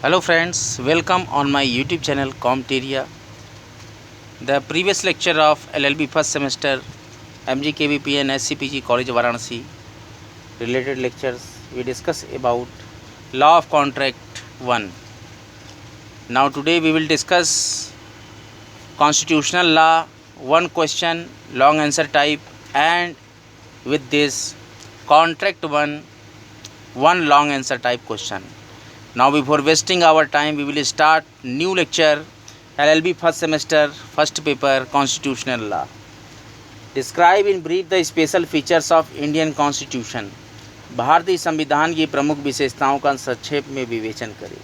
Hello friends, welcome on my YouTube channel Comteria. The previous lecture of LLB first semester MGKVP and SCPG College Varanasi related lectures we discuss about law of contract 1. Now today we will discuss constitutional law, one question, long answer type, and with this contract 1, one long answer type question. Now before wasting our time, we will start new lecture LLB first semester first paper constitutional law. Describe in brief the special features of Indian Constitution. भारतीय संविधान की प्रमुख विशेषताओं का संक्षेप में विवेचन करें।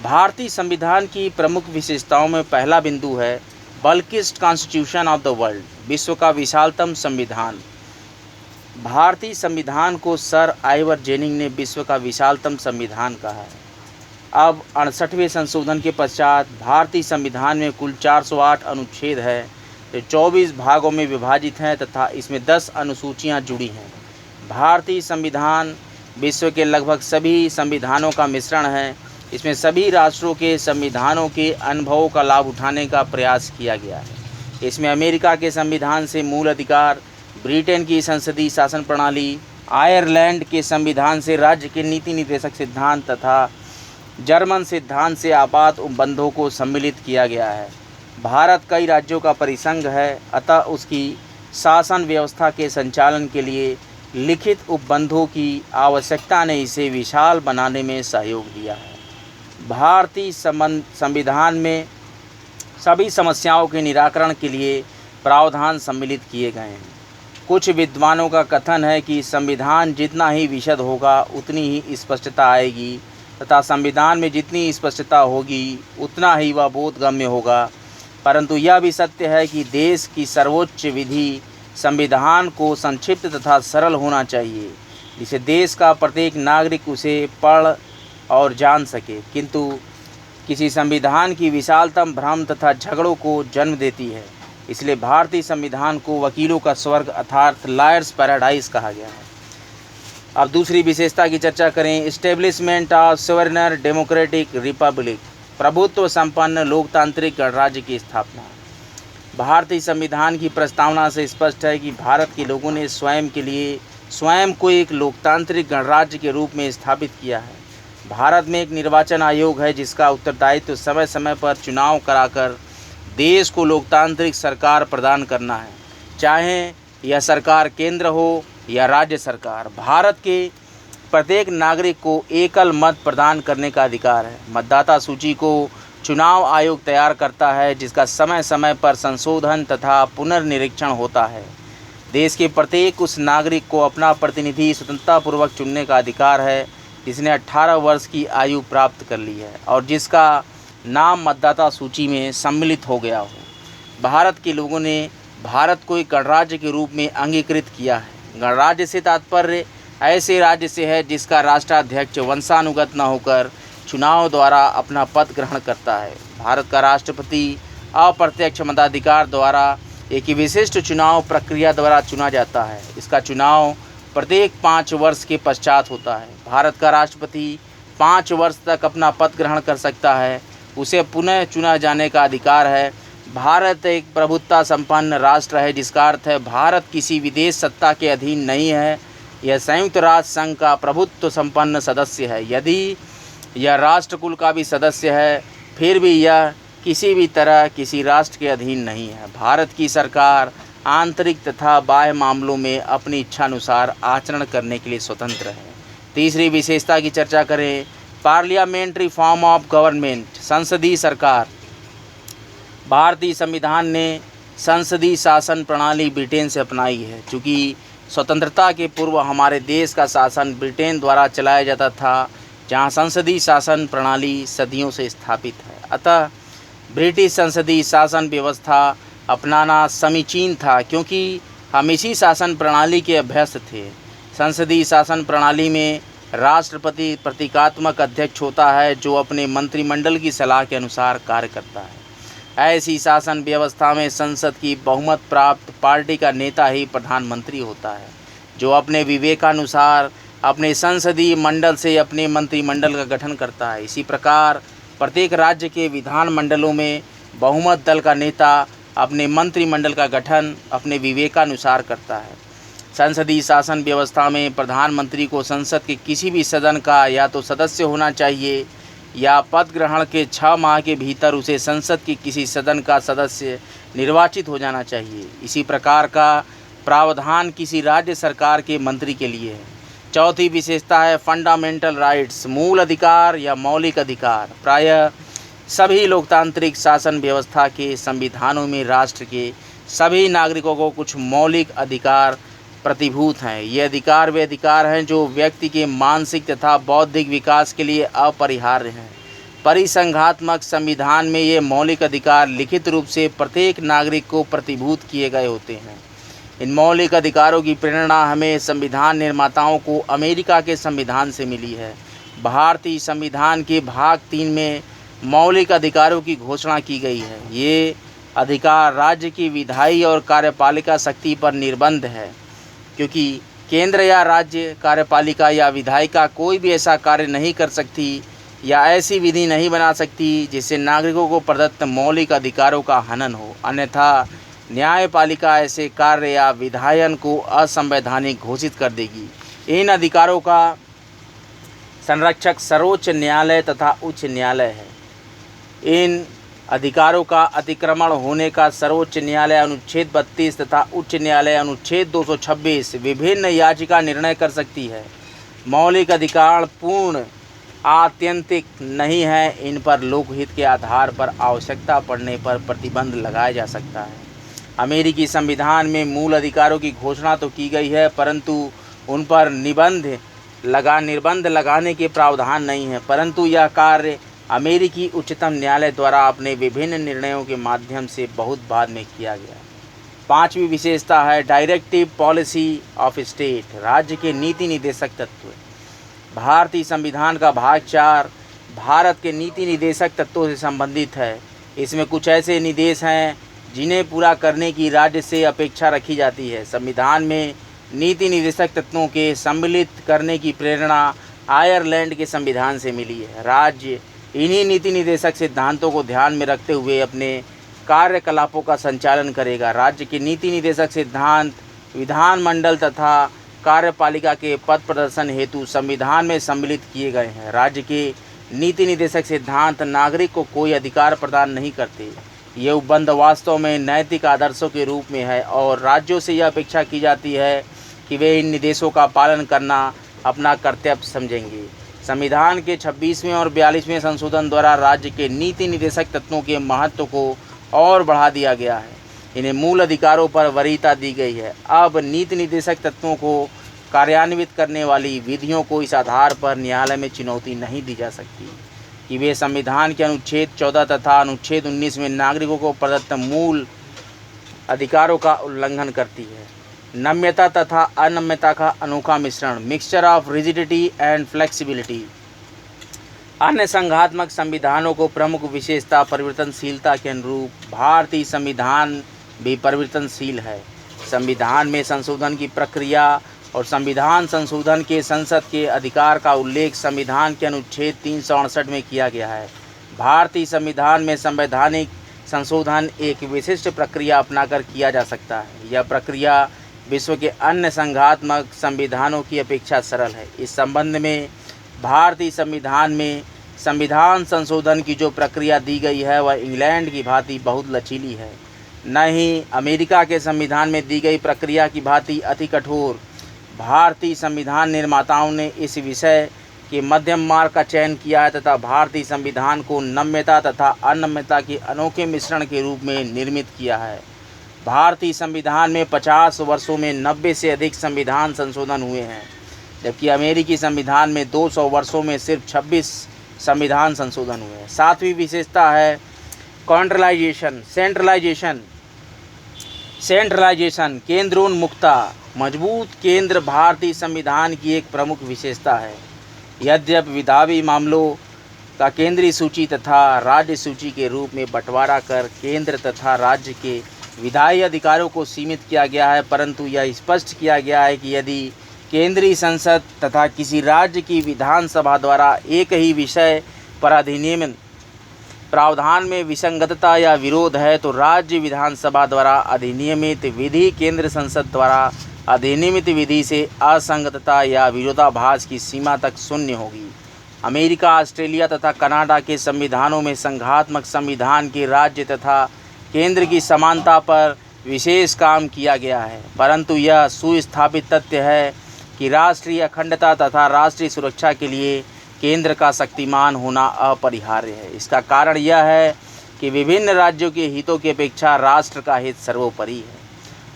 भारतीय संविधान की प्रमुख विशेषताओं में पहला बिंदु है बल्किस्ट कॉन्स्टिट्यूशन ऑफ द वर्ल्ड, विश्व का विशालतम संविधान। भारतीय संविधान को सर आइवर जेनिंग ने विश्व का विशालतम संविधान कहा है। अब 68वें संशोधन के पश्चात भारतीय संविधान में कुल 408 अनुच्छेद है जो 24 भागों में विभाजित हैं तथा इसमें 10 अनुसूचियां जुड़ी हैं। भारतीय संविधान विश्व के लगभग सभी संविधानों का मिश्रण है। इसमें सभी राष्ट्रों के संविधानों के अनुभवों का लाभ उठाने का प्रयास किया गया है। इसमें अमेरिका के संविधान से मूल अधिकार, ब्रिटेन की संसदीय शासन प्रणाली, आयरलैंड के संविधान से राज्य के नीति निर्देशक सिद्धांत तथा जर्मन सिद्धांत से आपात उपबंधों को सम्मिलित किया गया है। भारत कई राज्यों का परिसंघ है, अतः उसकी शासन व्यवस्था के संचालन के लिए लिखित उपबंधों की आवश्यकता ने इसे विशाल बनाने में सहयोग दिया है। भारतीय संविधान में सभी समस्याओं के निराकरण के लिए प्रावधान सम्मिलित किए गए हैं। कुछ विद्वानों का कथन है कि संविधान जितना ही विशद होगा उतनी ही स्पष्टता आएगी तथा संविधान में जितनी स्पष्टता होगी उतना ही वह बोधगम्य होगा, परंतु यह भी सत्य है कि देश की सर्वोच्च विधि संविधान को संक्षिप्त तथा सरल होना चाहिए जिसे देश का प्रत्येक नागरिक उसे पढ़ और जान सके, किंतु किसी संविधान की विशालतम भ्रम तथा झगड़ों को जन्म देती है। इसलिए भारतीय संविधान को वकीलों का स्वर्ग अर्थात लॉयर्स पैराडाइज कहा गया है। अब दूसरी विशेषता की चर्चा करें। Establishment of sovereign democratic Republic, प्रभुत्व संपन्न लोकतांत्रिक गणराज्य की स्थापना। भारतीय संविधान की प्रस्तावना से स्पष्ट है कि भारत के लोगों ने स्वयं को एक लोकतांत्रिक गणराज्य के रूप में स्थापित किया है। भारत में एक निर्वाचन आयोग है जिसका उत्तरदायित्व समय समय पर चुनाव कराकर देश को लोकतांत्रिक सरकार प्रदान करना है, चाहे यह सरकार केंद्र हो या राज्य सरकार। भारत के प्रत्येक नागरिक को एकल मत प्रदान करने का अधिकार है। मतदाता सूची को चुनाव आयोग तैयार करता है जिसका समय समय पर संशोधन तथा पुनर्निरीक्षण होता है। देश के प्रत्येक उस नागरिक को अपना प्रतिनिधि स्वतंत्रतापूर्वक चुनने का अधिकार है जिसने 18 वर्ष की आयु प्राप्त कर ली है और जिसका नाम मतदाता सूची में सम्मिलित हो गया हो। भारत के लोगों ने भारत को एक गणराज्य के रूप में अंगीकृत किया है। गणराज्य से तात्पर्य ऐसे राज्य से है जिसका राष्ट्राध्यक्ष वंशानुगत न होकर चुनाव द्वारा अपना पद ग्रहण करता है। भारत का राष्ट्रपति अप्रत्यक्ष मताधिकार द्वारा एक विशिष्ट चुनाव प्रक्रिया द्वारा चुना जाता है। इसका चुनाव प्रत्येक 5 वर्ष के पश्चात होता है। भारत का राष्ट्रपति 5 वर्ष तक अपना पद ग्रहण कर सकता है, उसे पुनः चुना जाने का अधिकार है। भारत एक प्रभुत्व संपन्न राष्ट्र है जिसका अर्थ है भारत किसी विदेश सत्ता के अधीन नहीं है। यह संयुक्त राष्ट्र संघ का प्रभुत्व संपन्न सदस्य है। यदि यह राष्ट्रकुल का भी सदस्य है फिर भी यह किसी भी तरह किसी राष्ट्र के अधीन नहीं है। भारत की सरकार आंतरिक तथा बाह्य मामलों में अपनी इच्छानुसार आचरण करने के लिए स्वतंत्र है। तीसरी विशेषता की चर्चा करें। पार्लियामेंट्री फॉर्म ऑफ गवर्नमेंट, संसदीय सरकार। भारतीय संविधान ने संसदीय शासन प्रणाली ब्रिटेन से अपनाई है। चूँकि स्वतंत्रता के पूर्व हमारे देश का शासन ब्रिटेन द्वारा चलाया जाता था, जहाँ संसदीय शासन प्रणाली सदियों से स्थापित है, अतः ब्रिटिश संसदीय शासन व्यवस्था अपनाना समीचीन था क्योंकि हम इसी शासन प्रणाली के अभ्यस्त थे। संसदीय शासन प्रणाली में राष्ट्रपति प्रतीकात्मक अध्यक्ष होता है जो अपने मंत्रिमंडल की सलाह के अनुसार कार्य करता है। ऐसी शासन व्यवस्था में संसद की बहुमत प्राप्त पार्टी का नेता ही प्रधानमंत्री होता है जो अपने विवेकानुसार अपने संसदीय मंडल से अपने मंत्रिमंडल का गठन करता है। इसी प्रकार प्रत्येक राज्य के विधानमंडलों में बहुमत दल का नेता अपने मंत्रिमंडल का गठन अपने विवेकानुसार करता है। संसदीय शासन व्यवस्था में प्रधानमंत्री को संसद के किसी भी सदन का या तो सदस्य होना चाहिए या पद ग्रहण के 6 माह के भीतर उसे संसद के किसी सदन का सदस्य निर्वाचित हो जाना चाहिए। इसी प्रकार का प्रावधान किसी राज्य सरकार के मंत्री के लिए है। चौथी विशेषता है फंडामेंटल राइट्स, मूल अधिकार या मौलिक अधिकार। प्रायः सभी लोकतांत्रिक शासन व्यवस्था के संविधानों में राष्ट्र के सभी नागरिकों को कुछ मौलिक अधिकार प्रतिभूत हैं। ये अधिकार वे अधिकार हैं जो व्यक्ति के मानसिक तथा बौद्धिक विकास के लिए अपरिहार्य हैं। परिसंघात्मक संविधान में ये मौलिक अधिकार लिखित रूप से प्रत्येक नागरिक को प्रतिभूत किए गए होते हैं। इन मौलिक अधिकारों की प्रेरणा हमें संविधान निर्माताओं को अमेरिका के संविधान से मिली है। भारतीय संविधान के भाग 3 में मौलिक अधिकारों की घोषणा की गई है। ये अधिकार राज्य की विधायी और कार्यपालिका शक्ति पर निर्बंध है, क्योंकि केंद्र या राज्य कार्यपालिका या विधायिका कोई भी ऐसा कार्य नहीं कर सकती या ऐसी विधि नहीं बना सकती जिससे नागरिकों को प्रदत्त मौलिक अधिकारों का हनन हो। अन्यथा न्यायपालिका ऐसे कार्य या विधायन को असंवैधानिक घोषित कर देगी। इन अधिकारों का संरक्षक सर्वोच्च न्यायालय तथा उच्च न्यायालय है। इन अधिकारों का अतिक्रमण होने का सर्वोच्च न्यायालय अनुच्छेद 32 तथा उच्च न्यायालय अनुच्छेद 226 विभिन्न याचिका निर्णय कर सकती है। मौलिक अधिकार पूर्ण आत्यंतिक नहीं है। इन पर लोकहित के आधार पर आवश्यकता पड़ने पर प्रतिबंध लगाया जा सकता है। अमेरिकी संविधान में मूल अधिकारों की घोषणा तो की गई है, परंतु उन पर निर्बंध लगाने के प्रावधान नहीं है, परंतु यह कार्य अमेरिकी उच्चतम न्यायालय द्वारा अपने विभिन्न निर्णयों के माध्यम से बहुत बाद में किया गया। 5वीं विशेषता है डायरेक्टिव पॉलिसी ऑफ स्टेट, राज्य के नीति निदेशक तत्व। भारतीय संविधान का भाग 4 भारत के नीति निदेशक तत्वों से संबंधित है। इसमें कुछ ऐसे निर्देश हैं जिन्हें पूरा करने की राज्य से अपेक्षा रखी जाती है। संविधान में नीति निदेशक तत्वों के सम्मिलित करने की प्रेरणा आयरलैंड के संविधान से मिली है। राज्य इन्हीं नीति निदेशक सिद्धांतों को ध्यान में रखते हुए अपने कार्यकलापों का संचालन करेगा। राज्य के नीति निदेशक सिद्धांत विधानमंडल तथा कार्यपालिका के पद प्रदर्शन हेतु संविधान में सम्मिलित किए गए हैं। राज्य के नीति निदेशक सिद्धांत नागरिक को कोई अधिकार प्रदान नहीं करते। ये उपबंध वास्तव में नैतिक आदर्शों के रूप में है और राज्यों से यह अपेक्षा की जाती है कि वे इन निर्देशों का पालन करना अपना कर्तव्य समझेंगे। संविधान के 26वें और 42वें संशोधन द्वारा राज्य के नीति निदेशक तत्वों के महत्व को और बढ़ा दिया गया है। इन्हें मूल अधिकारों पर वरीयता दी गई है। अब नीति निदेशक तत्वों को कार्यान्वित करने वाली विधियों को इस आधार पर न्यायालय में चुनौती नहीं दी जा सकती कि वे संविधान के अनुच्छेद 14 तथा अनुच्छेद 19 में नागरिकों को प्रदत्त मूल अधिकारों का उल्लंघन करती है। नम्यता तथा अनम्यता का अनोखा मिश्रण, mixture of rigidity and flexibility. अन्य संघात्मक संविधानों को प्रमुख विशेषता परिवर्तनशीलता के अनुरूप भारतीय संविधान भी परिवर्तनशील है। संविधान में संशोधन की प्रक्रिया और संविधान संशोधन के संसद के अधिकार का उल्लेख संविधान के अनुच्छेद 368 में किया गया है। भारतीय संविधान में संवैधानिक संशोधन एक विशिष्ट प्रक्रिया अपनाकर किया जा सकता है। यह प्रक्रिया विश्व के अन्य संघात्मक संविधानों की अपेक्षा सरल है। इस संबंध में भारतीय संविधान में संविधान संशोधन की जो प्रक्रिया दी गई है वह इंग्लैंड की भांति बहुत लचीली है, न ही अमेरिका के संविधान में दी गई प्रक्रिया की भांति अति कठोर। भारतीय संविधान निर्माताओं ने इस विषय के मध्यम मार्ग का चयन किया है तथा भारतीय संविधान को नम्यता तथा अनम्यता के अनोखे मिश्रण के रूप में निर्मित किया है। भारतीय संविधान में 50 वर्षों में 90 से अधिक संविधान संशोधन हुए हैं, जबकि अमेरिकी संविधान में 200 वर्षों में सिर्फ 26 संविधान संशोधन हुए हैं। 7वीं विशेषता है सेंट्रलाइजेशन, केंद्रोन्मुखता। मजबूत केंद्र भारतीय संविधान की एक प्रमुख विशेषता है। यद्यपि विधायी मामलों का केंद्रीय सूची तथा राज्य सूची के रूप में बंटवारा कर केंद्र तथा राज्य के विधायी अधिकारों को सीमित किया गया है, परंतु यह स्पष्ट किया गया है कि यदि केंद्रीय संसद तथा किसी राज्य की विधानसभा द्वारा एक ही विषय पर अधिनियम प्रावधान में विसंगतता या विरोध है तो राज्य विधानसभा द्वारा अधिनियमित विधि केंद्र संसद द्वारा अधिनियमित विधि से असंगतता या विरोधाभास की सीमा तक शून्य होगी। अमेरिका, ऑस्ट्रेलिया तथा कनाडा के संविधानों में संघात्मक संविधान के राज्य तथा केंद्र की समानता पर विशेष काम किया गया है, परंतु यह सुस्थापित तथ्य है कि राष्ट्रीय अखंडता तथा राष्ट्रीय सुरक्षा के लिए केंद्र का शक्तिमान होना अपरिहार्य है। इसका कारण यह है कि विभिन्न राज्यों के हितों की अपेक्षा राष्ट्र का हित सर्वोपरि है।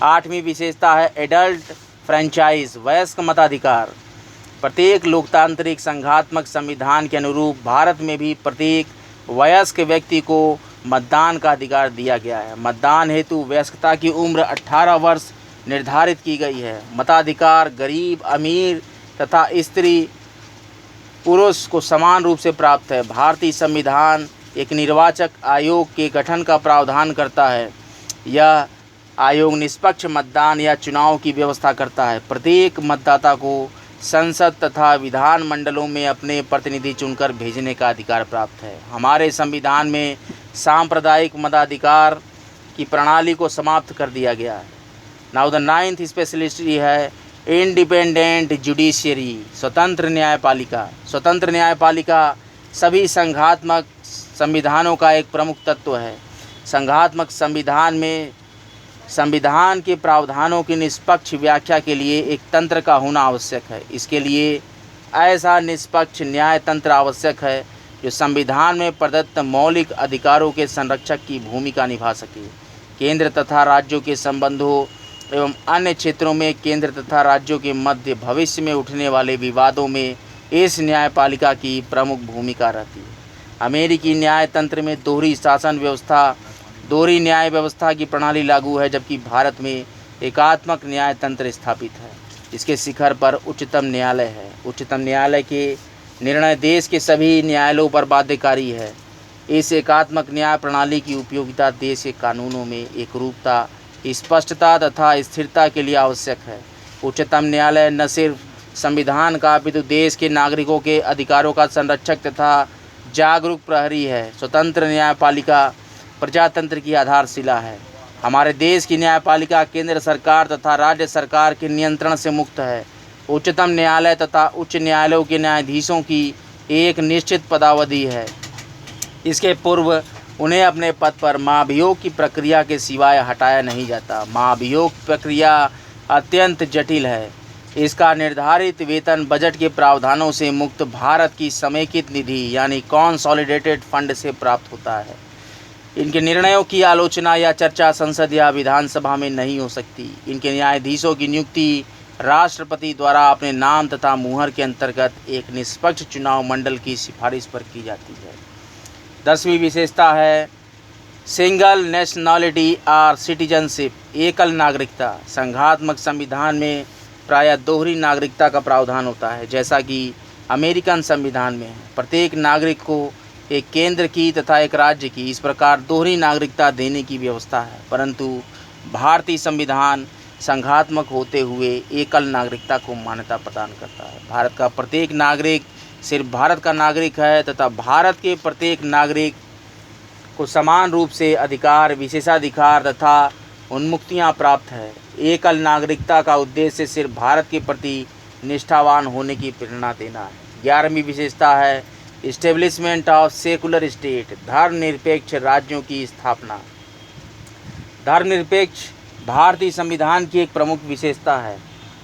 8वीं विशेषता है एडल्ट फ्रेंचाइज, वयस्क मताधिकार। प्रत्येक लोकतांत्रिक संघात्मक संविधान के अनुरूप भारत में भी प्रत्येक वयस्क व्यक्ति को मतदान का अधिकार दिया गया है। मतदान हेतु वयस्कता की उम्र 18 वर्ष निर्धारित की गई है। मताधिकार गरीब, अमीर तथा स्त्री पुरुष को समान रूप से प्राप्त है। भारतीय संविधान एक निर्वाचक आयोग के गठन का प्रावधान करता है। यह आयोग निष्पक्ष मतदान या चुनाव की व्यवस्था करता है। प्रत्येक मतदाता को संसद तथा विधान मंडलों में अपने प्रतिनिधि चुनकर भेजने का अधिकार प्राप्त है। हमारे संविधान में सांप्रदायिक मताधिकार की प्रणाली को समाप्त कर दिया गया है। नाउ द 9th स्पेशलिस्टी है इंडिपेंडेंट जुडिशियरी, स्वतंत्र न्यायपालिका। स्वतंत्र न्यायपालिका सभी संघात्मक संविधानों का एक प्रमुख तत्व है। संघात्मक संविधान में संविधान के प्रावधानों की निष्पक्ष व्याख्या के लिए एक तंत्र का होना आवश्यक है। इसके लिए ऐसा निष्पक्ष न्याय तंत्र आवश्यक है जो संविधान में प्रदत्त मौलिक अधिकारों के संरक्षक की भूमिका निभा सके। केंद्र तथा राज्यों के संबंधों एवं अन्य क्षेत्रों में केंद्र तथा राज्यों के मध्य भविष्य में उठने वाले विवादों में इस न्यायपालिका की प्रमुख भूमिका रहती है। अमेरिकी न्याय तंत्र में दोहरी न्याय व्यवस्था की प्रणाली लागू है, जबकि भारत में एकात्मक न्याय तंत्र स्थापित है। इसके शिखर पर उच्चतम न्यायालय है। उच्चतम न्यायालय के निर्णय देश के सभी न्यायालयों पर बाध्यकारी है। इस एकात्मक न्याय प्रणाली की उपयोगिता देश के कानूनों में एकरूपता, स्पष्टता तथा स्थिरता के लिए आवश्यक है। उच्चतम न्यायालय न सिर्फ संविधान का अपितु देश के नागरिकों के अधिकारों का संरक्षक तथा जागरूक प्रहरी है। स्वतंत्र न्यायपालिका प्रजातंत्र की आधारशिला है। हमारे देश की न्यायपालिका केंद्र सरकार तथा राज्य सरकार के नियंत्रण से मुक्त है। उच्चतम न्यायालय तथा उच्च न्यायालयों के न्यायाधीशों की एक निश्चित पदावधि है। इसके पूर्व उन्हें अपने पद पर महाभियोग की प्रक्रिया के सिवाय हटाया नहीं जाता। महाभियोग प्रक्रिया अत्यंत जटिल है। इसका निर्धारित वेतन बजट के प्रावधानों से मुक्त भारत की समेकित निधि यानी कॉन्सोलिडेटेड फंड से प्राप्त होता है। इनके निर्णयों की आलोचना या चर्चा संसद या विधानसभा में नहीं हो सकती। इनके न्यायाधीशों की नियुक्ति राष्ट्रपति द्वारा अपने नाम तथा मुहर के अंतर्गत एक निष्पक्ष चुनाव मंडल की सिफारिश पर की जाती है। 10वीं विशेषता है सिंगल नेशनलिटी और सिटीजनशिप, एकल नागरिकता। संघात्मक संविधान में प्रायः दोहरी नागरिकता का प्रावधान होता है, जैसा कि अमेरिकन संविधान में है। प्रत्येक नागरिक को एक केंद्र की तथा एक राज्य की इस प्रकार दोहरी नागरिकता देने की व्यवस्था है, परंतु भारतीय संविधान संघात्मक होते हुए एकल नागरिकता को मान्यता प्रदान करता है। भारत का प्रत्येक नागरिक सिर्फ भारत का नागरिक है तथा भारत के प्रत्येक नागरिक को समान रूप से अधिकार, विशेषाधिकार तथा उन्मुक्तियां प्राप्त है। एकल नागरिकता का उद्देश्य सिर्फ भारत के प्रति निष्ठावान होने की प्रेरणा देना है। 11वीं विशेषता है इस्टेब्लिशमेंट ऑफ सेकुलर स्टेट, धर्मनिरपेक्ष राज्यों की स्थापना। धर्मनिरपेक्ष भारतीय संविधान की एक प्रमुख विशेषता है।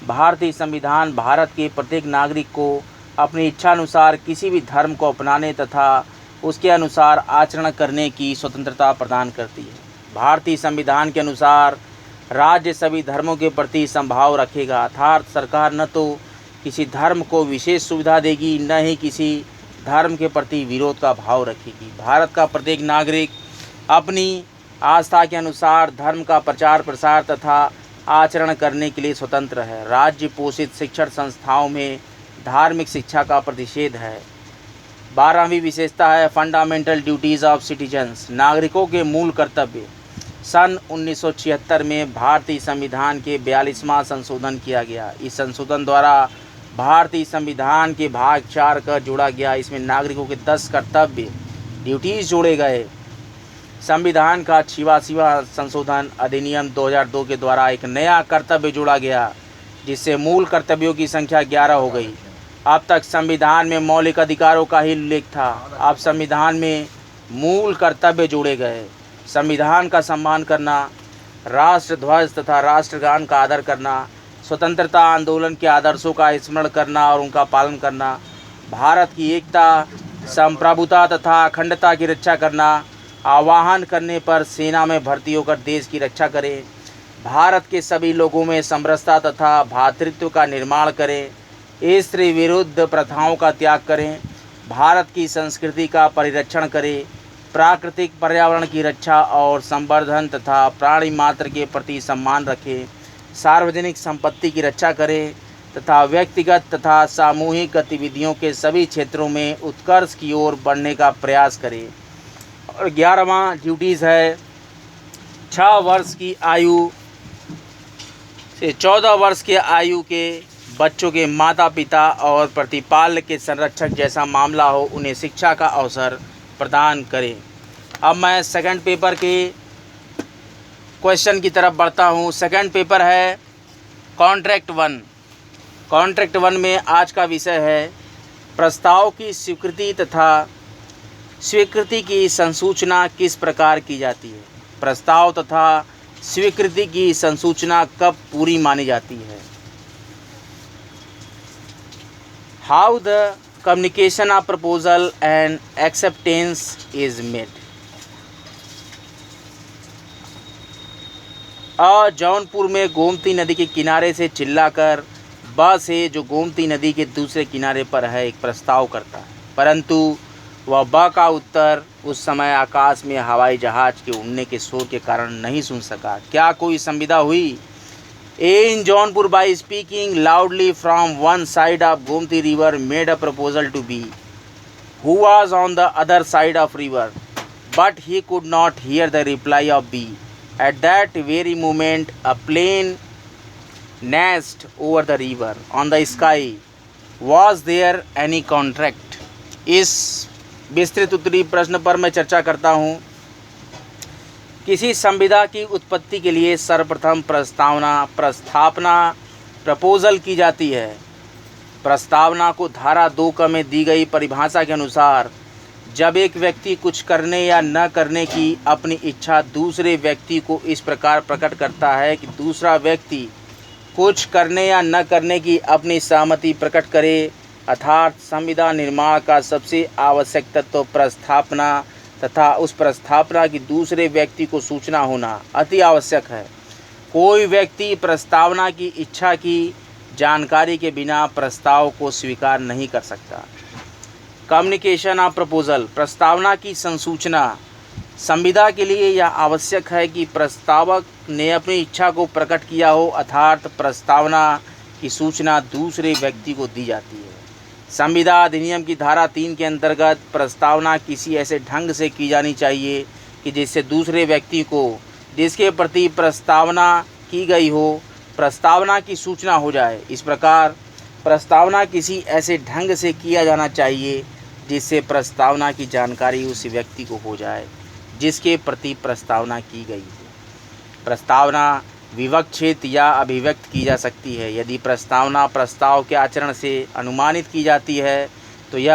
भारतीय संविधान भारत के प्रत्येक नागरिक को अपनी इच्छानुसार किसी भी धर्म को अपनाने तथा उसके अनुसार आचरण करने की स्वतंत्रता प्रदान करती है। भारतीय संविधान के अनुसार राज्य सभी धर्मों के प्रति समभाव रखेगा, अर्थात सरकार न तो किसी धर्म को विशेष सुविधा देगी, न ही किसी धर्म के प्रति विरोध का भाव रखेगी। भारत का प्रत्येक नागरिक अपनी आस्था के अनुसार धर्म का प्रचार प्रसार तथा आचरण करने के लिए स्वतंत्र है। राज्य पोषित शिक्षण संस्थाओं में धार्मिक शिक्षा का प्रतिषेध है। 12वीं विशेषता है फंडामेंटल ड्यूटीज़ ऑफ सिटीजन्स, नागरिकों के मूल कर्तव्य। सन 1976 में भारतीय संविधान के 42वां संशोधन किया गया। इस संशोधन द्वारा भारतीय संविधान के भाग 4 का जोड़ा गया। इसमें नागरिकों के 10 कर्तव्य ड्यूटीज़ जोड़े गए। संविधान का 86वां संशोधन अधिनियम 2002 के द्वारा एक नया कर्तव्य जोड़ा गया, जिससे मूल कर्तव्यों की संख्या 11 हो गई। अब तक संविधान में मौलिक अधिकारों का ही उल्लेख था, अब संविधान में मूल कर्तव्य जोड़े गए। संविधान का सम्मान करना, राष्ट्रध्वज तथा राष्ट्रगान का आदर करना, स्वतंत्रता आंदोलन के आदर्शों का स्मरण करना और उनका पालन करना, भारत की एकता, संप्रभुता तथा अखंडता की रक्षा करना, आह्वान करने पर सेना में भर्ती होकर देश की रक्षा करें, भारत के सभी लोगों में समरसता तथा भ्रातृत्व का निर्माण करें, स्त्री विरुद्ध प्रथाओं का त्याग करें, भारत की संस्कृति का परिरक्षण करें, प्राकृतिक पर्यावरण की रक्षा और संवर्धन तथा प्राणी मात्र के प्रति सम्मान रखें, सार्वजनिक संपत्ति की रक्षा करें तथा व्यक्तिगत तथा सामूहिक गतिविधियों के सभी क्षेत्रों में उत्कर्ष की ओर बढ़ने का प्रयास करें। और 11वां ड्यूटीज़ है 6 वर्ष की आयु से 14 वर्ष के आयु के बच्चों के माता पिता और प्रतिपालक के संरक्षक जैसा मामला हो, उन्हें शिक्षा का अवसर प्रदान करें। अब मैं सेकंड पेपर के क्वेश्चन की तरफ बढ़ता हूँ। सेकंड पेपर है कॉन्ट्रैक्ट 1। कॉन्ट्रैक्ट 1 में आज का विषय है प्रस्ताव की स्वीकृति तथा स्वीकृति की संसूचना किस प्रकार की जाती है। प्रस्ताव तथा स्वीकृति की संसूचना कब पूरी मानी जाती है। How the communication of proposal and acceptance is made. Jaunpur में गोमती नदी के किनारे से चिल्लाकर ब से जो गोमती नदी के दूसरे किनारे पर है एक प्रस्ताव करता है, परंतु वह ब का उत्तर उस समय आकाश में हवाई जहाज के उड़ने के शोर के कारण नहीं सुन सका। क्या कोई संविदा हुई? In Jaunpur, by speaking loudly from one side of Gomti river, made a proposal to B, who was on the other side of river, but he could not hear the reply of B. At that very moment, a plane nest over the river on the sky. Was there any contract? इस विस्तृत उत्तरी प्रश्न पर मैं चर्चा करता हूँ। किसी संविदा की उत्पत्ति के लिए सर्वप्रथम प्रस्तावना प्रपोजल की जाती है। प्रस्तावना को धारा 2 क में दी गई परिभाषा के अनुसार जब एक व्यक्ति कुछ करने या न करने की अपनी इच्छा दूसरे व्यक्ति को इस प्रकार प्रकट करता है कि दूसरा व्यक्ति कुछ करने या न करने की अपनी सहमति प्रकट करे, अर्थात संविदा निर्माण का सबसे आवश्यक तत्व प्रस्तावना तथा उस प्रस्तावना की दूसरे व्यक्ति को सूचना होना अति आवश्यक है। कोई व्यक्ति प्रस्तावना की इच्छा की जानकारी के बिना प्रस्ताव को स्वीकार नहीं कर सकता। कम्युनिकेशन ऑफ प्रपोजल, प्रस्तावना की संसूचना। संविदा के लिए यह आवश्यक है कि प्रस्तावक ने अपनी इच्छा को प्रकट किया हो, अर्थात प्रस्तावना की सूचना दूसरे व्यक्ति को दी जाती है। संविदा अधिनियम की धारा 3 के अंतर्गत प्रस्तावना किसी ऐसे ढंग से की जानी चाहिए कि जिससे दूसरे व्यक्ति को जिसके प्रति प्रस्तावना की गई हो प्रस्तावना की सूचना हो जाए। इस प्रकार प्रस्तावना किसी ऐसे ढंग से किया जाना चाहिए जिससे प्रस्तावना की जानकारी उस व्यक्ति को हो जाए जिसके प्रति प्रस्तावना की गई है। प्रस्तावना विवक्षित या अभिव्यक्त की जा सकती है। यदि प्रस्तावना प्रस्ताव के आचरण से अनुमानित की जाती है तो यह